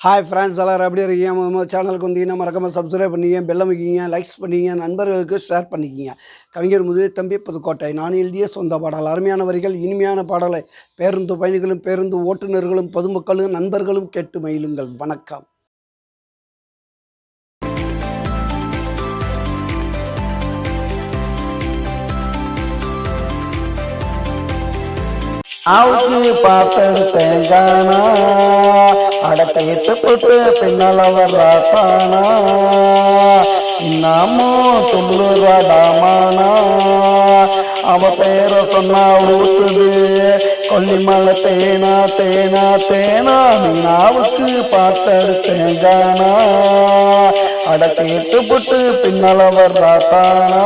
Hi friends எல்லாரும் எப்படி இருக்கீங்க? நம்ம சேனலுக்கு வந்தீங்கன்னா மறக்காமல் சப்ஸ்கிரைப் பண்ணிங்க, பெல்ல அமைக்கிங்க, லைக்ஸ் பண்ணிங்க, நண்பர்களுக்கு ஷேர் பண்ணிக்கிங்க. கவிஞர் முதுதம்பி புதுக்கோட்டை. நான் எழுதிய சொந்த பாடல். அருமையான வரிகள், இனிமையான பாடலை பேருந்து பயணிகளும், பேருந்து ஓட்டுநர்களும், பொதுமக்களும், நண்பர்களும் கேட்டு மகிழுங்கள். வணக்கம். ஆவுக்கு பார்த்தெடுத்தேன் காணா, அடக்கையிட்டு போட்டு பின்னால் வர்றாட்டானா, இன்னமும் துள்ளுறாடாமானா, அவ பேரை சொன்னா ஊத்துது கொல்லிமலை தேனா தேனா தேனா. மீனாவுக்கு பார்த்தெடுத்தேன் காணா, அடக்கையிட்டு போட்டு பின்னால் வர்றாட்டானா.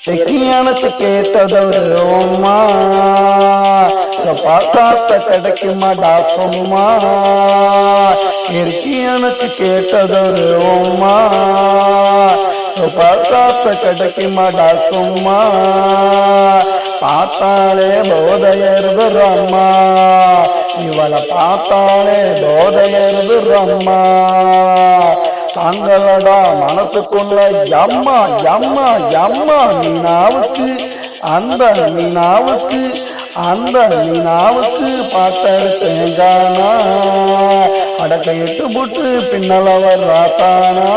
செக்கியானத்து கேட்டதொரு ஓம்மா, பார்த்தாத்த கிடைக்குமாடா சொம்மா. எருக்கியானத்து கேட்டதொரு ஓம்மா, பார்த்தாத்த கிடைக்குமாடா சொம்மா. பார்த்தாலே போதையருதுரம்மா, இவளை பார்த்தாலே போதையருதுரம்மா. தாங்களடா மனசுக்குள்ள எம்மா எம்மா எம்மா. மீனாவுக்கு அந்த மீனாவுக்கு அந்த மீனாவுக்கு பார்த்தெடுத்தேன் காணா, அடக்கையிட்டு புட்டு பின்னல வர்றாத்தானா.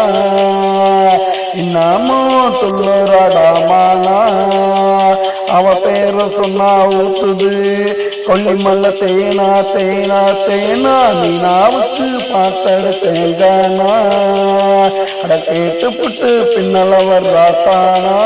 இன்னமும் துள்ளுறாடாமானா, அவ பேரை சொன்னா ஊத்துது கொல்லிமலை தேனா தேனா தேனா. மீனாவுக்கு பார்த்தெடுத்தேன் காணா, அடக்கையிட்டு புட்டு பின்னல வர்றாத்தானா.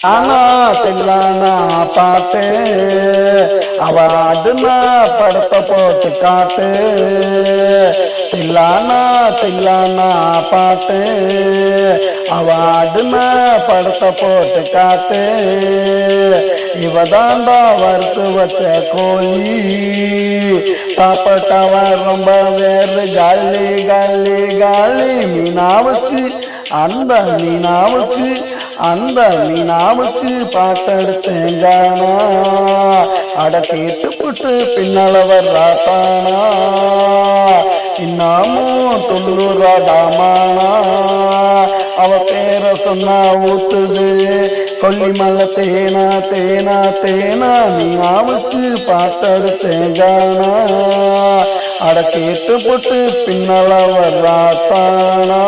ஆனா தெல்லானா பாட்டு, அவ ஆடுனா படத்தை போட்டு காட்டு. தில்லானா தில்லானா பாட்டு, அவ ஆடுனா படத்தை போட்டு காட்டு. இவதாண்டா வறுத்து வச்ச கோழி, சாப்பிட்டவ ரொம்ப வேறு காலி காலி காலி. மீனாவுக்கு அந்த மீனாவுக்கு அந்த மீனாவுக்கு பார்த்தெடுத்தேன் காணா, அடக்கிட்டு புட்டு பின்னல வர்றாத்தானா. இன்னமும் துள்ளுறாடாமானா, அவ பேரை சொன்னா ஊத்துது கொல்லிமலை தேனா தேனா தேனா. மீனாவுக்கு பார்த்தெடுத்தேன் காணா, அடக்கிட்டு புட்டு பின்னல வர்றாத்தானா.